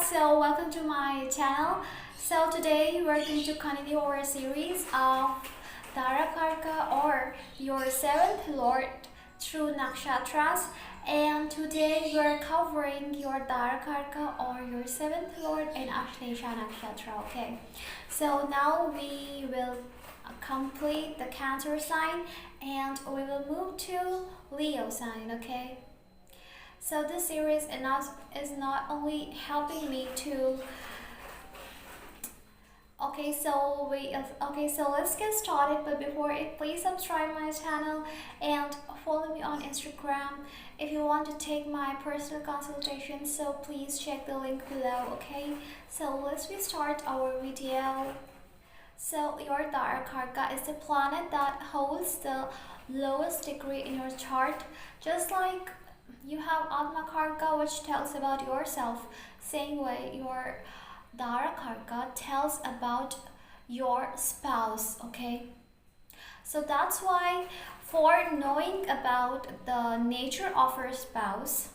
so welcome to my channel. So today we're going to continue our series of Darakaraka, or your seventh lord through nakshatras, and today we're covering your Darakaraka or your seventh lord in Ashlesha Nakshatra. Okay, so now we will complete the Cancer sign and we will move to Leo sign. Okay, so this series is not only helping me to so let's get started. But before it, please subscribe my channel and follow me on Instagram. If you want to take my personal consultation, so please check the link below. Okay, so let's start our video. So your Darakaraka is the planet that holds the lowest degree in your chart. Just like you have Atmakarka, which tells about yourself, same way your Darakaraka tells about your spouse. Okay, so that's why for knowing about the nature of your spouse,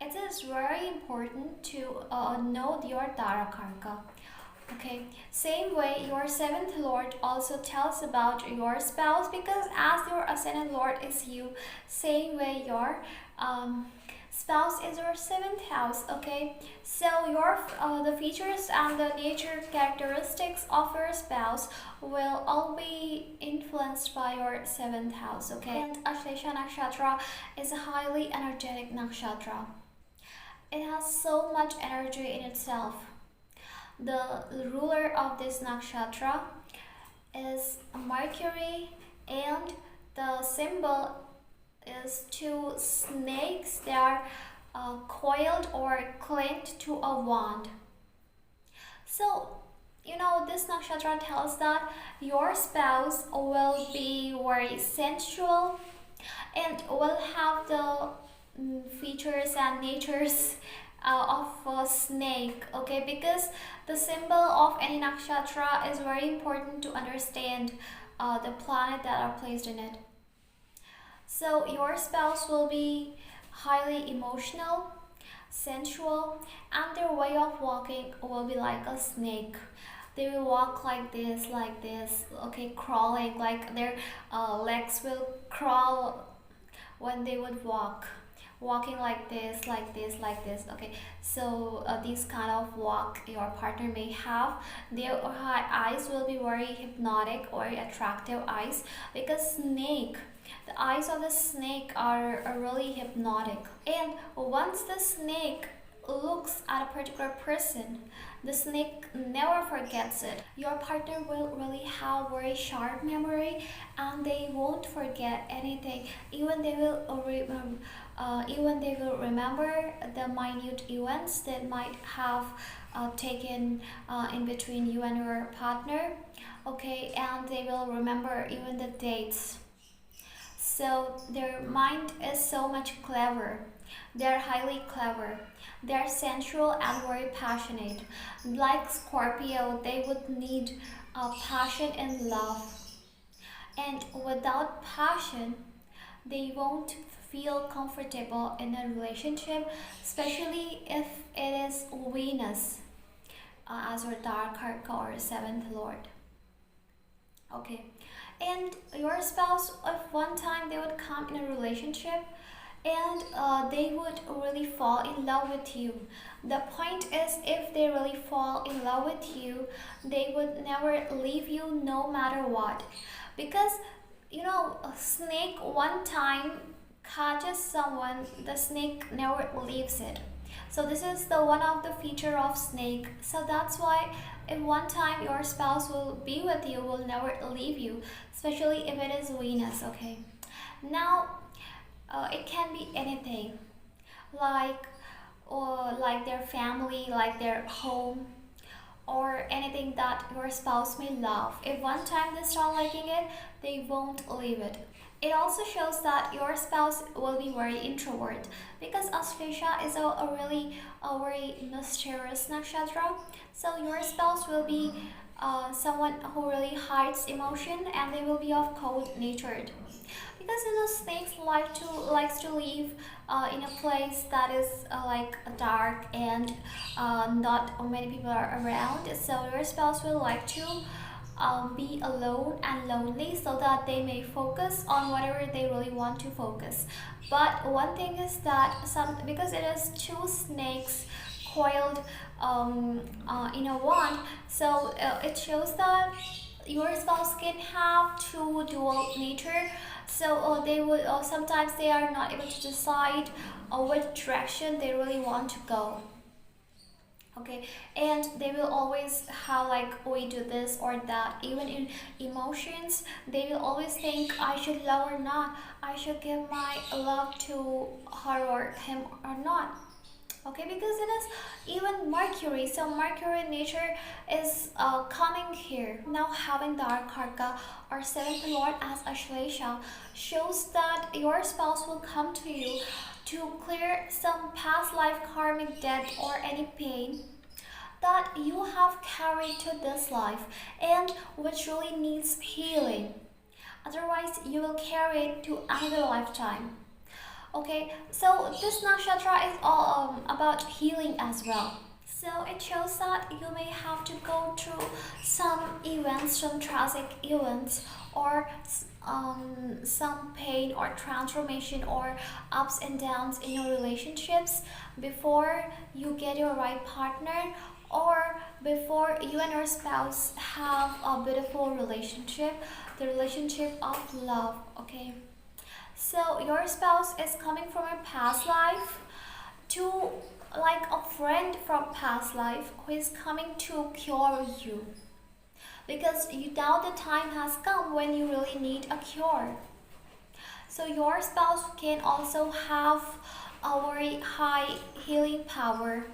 it is very important to know your Darakaraka. Okay, same way your seventh lord also tells about your spouse, because as your ascendant lord is you, same way your spouse is your seventh house. Okay, so your the features and the nature characteristics of your spouse will all be influenced by your seventh house. Okay, and Ashlesha Nakshatra is a highly energetic nakshatra. It has so much energy in itself. The ruler of this nakshatra is Mercury, and the symbol is two snakes that are coiled or clamped to a wand. So this nakshatra tells that your spouse will be very sensual and will have the features and natures of a snake. Okay, because the symbol of any nakshatra is very important to understand the planet that are placed in it. So your spouse will be highly emotional, sensual, and their way of walking will be like a snake. They will walk like this, okay, crawling, like their legs will crawl when they would walking like this. Okay, so this kind of walk your partner may have. Their eyes will be very hypnotic or attractive eyes, because the eyes of the snake are really hypnotic. And once the snake looks at a particular person, the snake never forgets it. Your partner will really have very sharp memory, and they won't forget anything. Even they will remember the minute events that might have taken in between you and your partner. Okay, and they will remember even the dates. So their mind is so much clever. They're highly clever. They're sensual and very passionate. Like Scorpio, they would need passion and love. And without passion, they won't feel comfortable in a relationship, especially if it is Venus as your Darakaraka or seventh lord. Okay, and your spouse, if one time they would come in a relationship and they would really fall in love with you. The point is, if they really fall in love with you, they would never leave you no matter what. Because a snake one time catches someone, the snake never leaves it. So this is the one of the feature of snake. So that's why if one time your spouse will be with you, will never leave you, especially if it is Venus. Okay, now it can be anything, like their family, like their home, or anything that your spouse may love. If one time they start liking it, they won't leave it. It also shows that your spouse will be very introvert, because Ashlesha is a very mysterious nakshatra. So your spouse will be someone who really hides emotion, and they will be of cold natured, because snakes likes to live in a place that is like dark and not many people are around. So your spouse will like to be alone and lonely so that they may focus on whatever they really want to focus. But one thing is that because it is two snakes coiled in a wand, so it shows that your spouse can have two dual nature. So they would sometimes they are not able to decide which direction they really want to go. Okay, and they will always have like, we do this or that. Even in emotions, they will always think, I should love or not, I should give my love to her or him or not. Okay, because it is even Mercury, so Mercury in nature is coming here. Now having Darakaraka or seventh lord as Ashlesha shows that your spouse will come to you to clear some past life karmic debt or any pain that you have carried to this life and which really needs healing. Otherwise, you will carry it to another lifetime. Okay, so this nakshatra is all about healing as well. So it shows that you may have to go through some events, some tragic events, or some pain or transformation or ups and downs in your relationships before you get your right partner, or before you and your spouse have a beautiful relationship, the relationship of love. Okay, so your spouse is coming from a past life to like a friend from past life who is coming to cure you, because you doubt the time has come when you really need a cure. So your spouse can also have a very high healing power,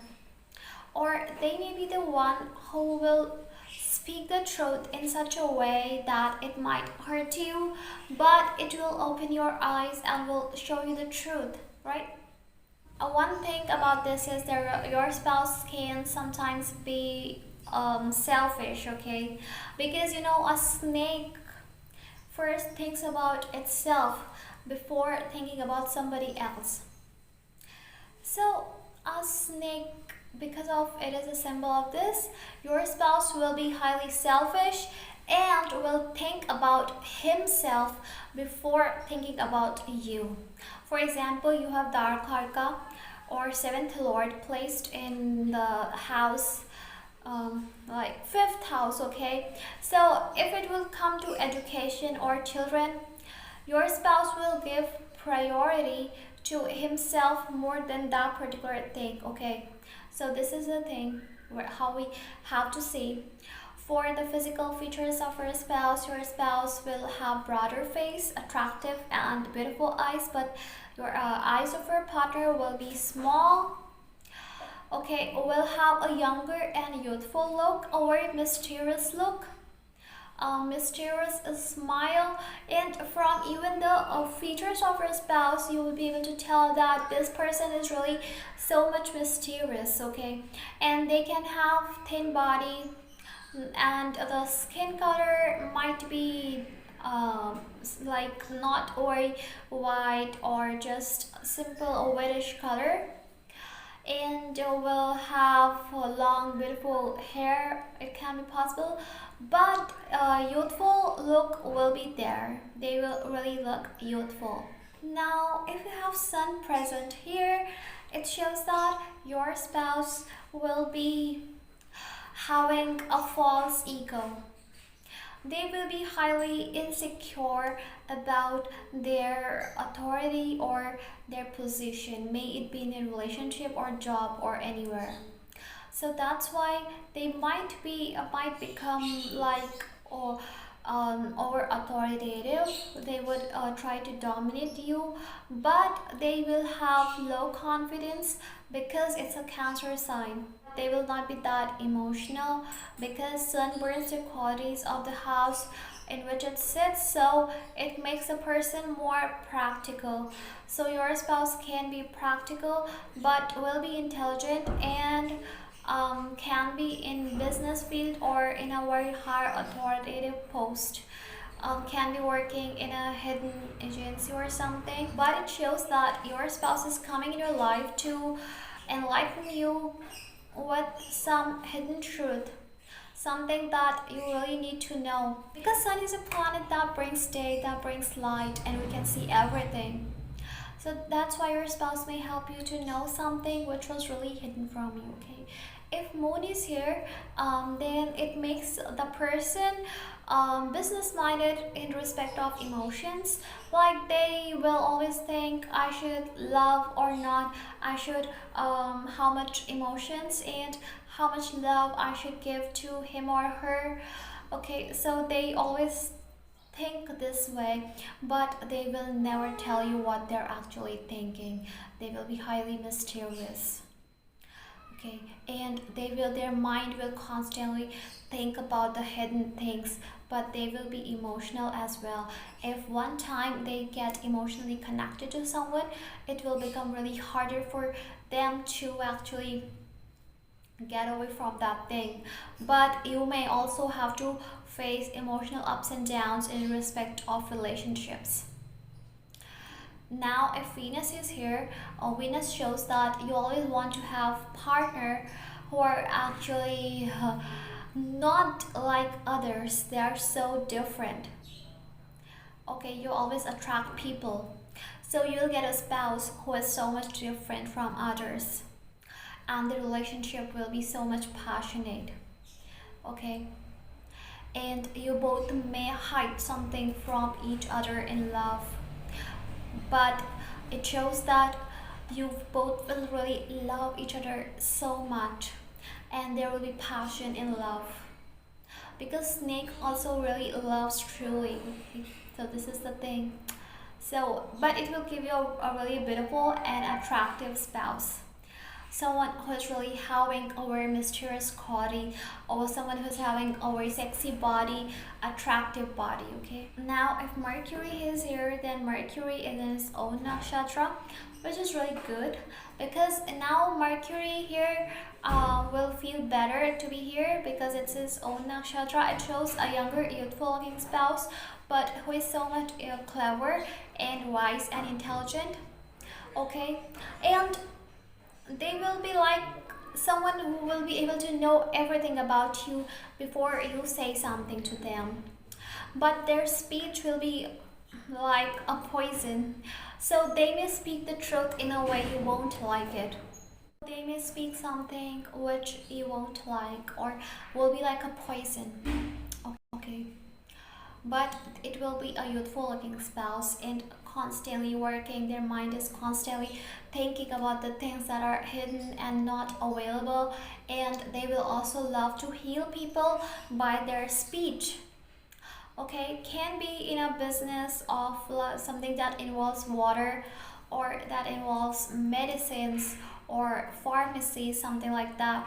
or they may be the one who will speak the truth in such a way that it might hurt you, but it will open your eyes and will show you the truth, right? One thing about this is that your spouse can sometimes be selfish, okay? Because a snake first thinks about itself before thinking about somebody else. So, a snake, because of it is a symbol of this, your spouse will be highly selfish and will think about himself before thinking about you. For example, you have Darakaraka or seventh lord placed in the house, like fifth house. Okay, so if it will come to education or children, your spouse will give priority to himself more than that particular thing. Okay, so this is the thing where how we have to see. For the physical features of your spouse will have broader face, attractive and beautiful eyes, but your eyes of your partner will be small. Okay, will have a younger and youthful look, a very mysterious look, mysterious smile, and from even the features of your spouse, you will be able to tell that this person is really so much mysterious. Okay, and they can have thin body, and the skin color might be like not very white or just simple whitish color, and will have long beautiful hair. It can be possible, but youthful look will be there. They will really look youthful. Now if you have sun present here, it shows that your spouse will be having a false ego. They will be highly insecure about their authority or their position, may it be in a relationship or job or anywhere. So that's why they might become like or over authoritative. They would try to dominate you, but they will have low confidence because it's a Cancer sign. They will not be that emotional because sun burns the qualities of the house in which it sits, so it makes a person more practical. So your spouse can be practical but will be intelligent and can be in business field or in a very high authoritative post. can be working in a hidden agency or something, but it shows that your spouse is coming in your life to enlighten you with some hidden truth, something that you really need to know, because sun is a planet that brings day, that brings light, and we can see everything. So that's why your spouse may help you to know something which was really hidden from you. Okay, if moon is here, then it makes the person business minded in respect of emotions. Like they will always think, I should love or not, I should how much emotions and how much love I should give to him or her. Okay, so they always think this way, but they will never tell you what they're actually thinking. They will be highly mysterious. Okay, and their mind will constantly think about the hidden things, but they will be emotional as well. If one time they get emotionally connected to someone, it will become really harder for them to actually get away from that thing. But you may also have to face emotional ups and downs in respect of relationships. Now if Venus is here, Venus shows that you always want to have partner who are actually not like others. They are so different. Okay, you always attract people, so you'll get a spouse who is so much different from others, and the relationship will be so much passionate. Okay, and you both may hide something from each other in love, but it shows that you both will really love each other so much, and there will be passion in love, because snake also really loves truly. Okay? So this is the thing. So but it will give you a really beautiful and attractive spouse, someone who's really having a very mysterious quality, or someone who's having a very sexy body, attractive body. Okay, now if Mercury is here, then Mercury is in its own nakshatra, which is really good, because now Mercury here will feel better to be here because it's his own nakshatra. It shows a younger, youthful looking spouse, but who is so much clever and wise and intelligent. Okay, and they will be like someone who will be able to know everything about you before you say something to them, but their speech will be like a poison, so they may speak the truth in a way you won't like it. They may speak something which you won't like, or will be like a poison. Okay, but it will be a youthful looking spouse and constantly working. Their mind is constantly thinking about the things that are hidden and not available, and they will also love to heal people by their speech. Okay, can be in a business of something that involves water, or that involves medicines or pharmacy, something like that.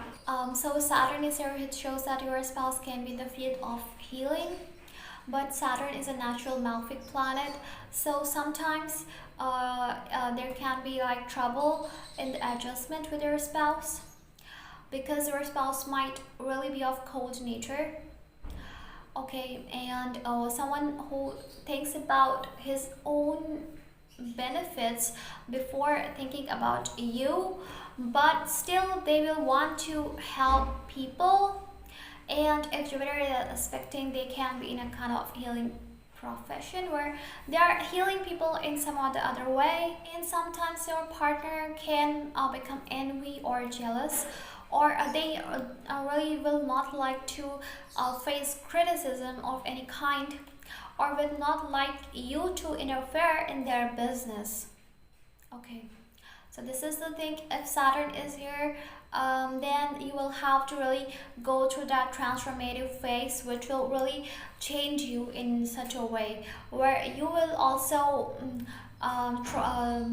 So Saturn is here. It shows that your spouse can be in the field of healing, but Saturn is a natural malefic planet, so sometimes there can be like trouble in the adjustment with your spouse, because your spouse might really be of cold nature. Okay, and someone who thinks about his own benefits before thinking about you, but still they will want to help people. And if Jupiter is aspecting, they can be in a kind of healing profession where they are healing people in some or the other way. And sometimes your partner can become envy or jealous, or they really will not like to face criticism of any kind, or will not like you to interfere in their business. Okay, so this is the thing. If Saturn is here, then you will have to really go through that transformative phase, which will really change you in such a way where you will also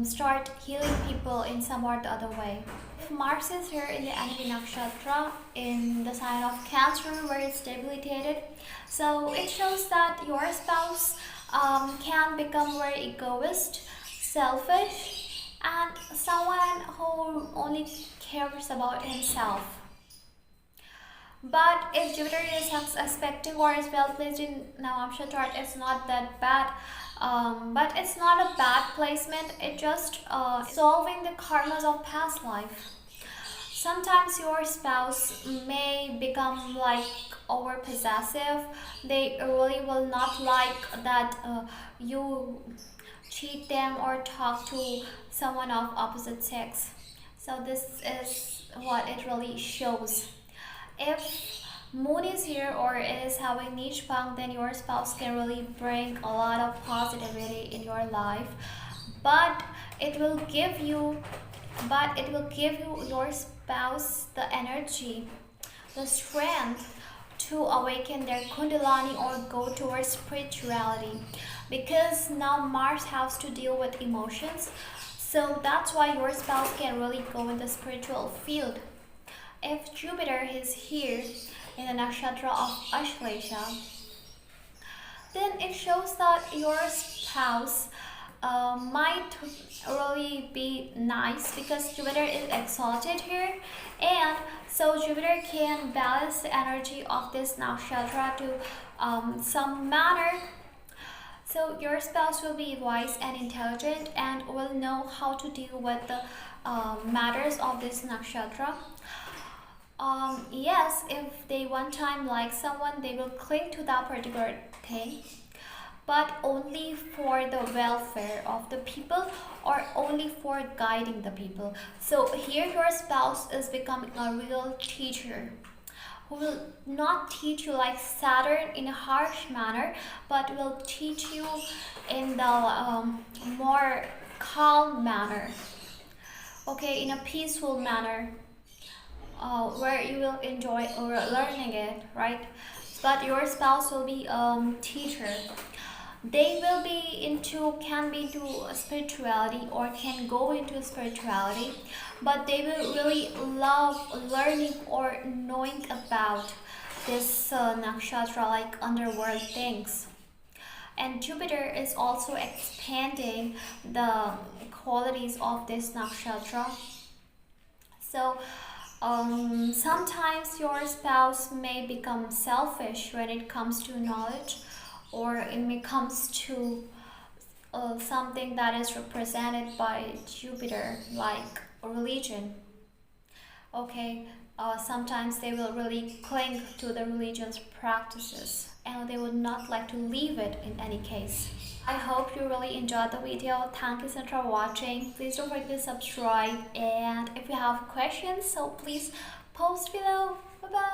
start healing people in some or the other way. If Mars is here in the enemy nakshatra in the sign of Cancer, where it's debilitated, so it shows that your spouse can become very egoist, selfish, and someone who only cares about himself. But if Jupiter is aspecting or is well placed in Navamsha chart, it's not that bad. But it's not a bad placement. It just solving the karmas of past life. Sometimes your spouse may become like over possessive. They really will not like that you cheat them or talk to someone of opposite sex. So this is what it really shows. If moon is here or is having niche pang, then your spouse can really bring a lot of positivity in your life. But it will give you your spouse the energy, the strength to awaken their kundalani or go towards spirituality, because now Mars has to deal with emotions. So that's why your spouse can really go in the spiritual field. If Jupiter is here in the nakshatra of Ashlesha, then it shows that your spouse might really be nice, because Jupiter is exalted here, and so Jupiter can balance the energy of this nakshatra to some manner. So your spouse will be wise and intelligent and will know how to deal with the matters of this nakshatra. Yes, if they one time like someone, they will cling to that particular thing, but only for the welfare of the people or only for guiding the people. So here your spouse is becoming a real teacher who will not teach you like Saturn in a harsh manner, but will teach you in the more calm manner, okay, in a peaceful manner, where you will enjoy learning it, right? But your spouse will be teacher. They will be into can be into spirituality or can go into spirituality, but they will really love learning or knowing about this nakshatra, like underworld things. And Jupiter is also expanding the qualities of this nakshatra. So sometimes your spouse may become selfish when it comes to knowledge, or when it comes to something that is represented by Jupiter, like religion. Okay, sometimes they will really cling to the religion's practices and they would not like to leave it in any case. I hope you really enjoyed the video. Thank you so much for watching. Please don't forget to subscribe, and if you have questions, so please post below. Bye bye.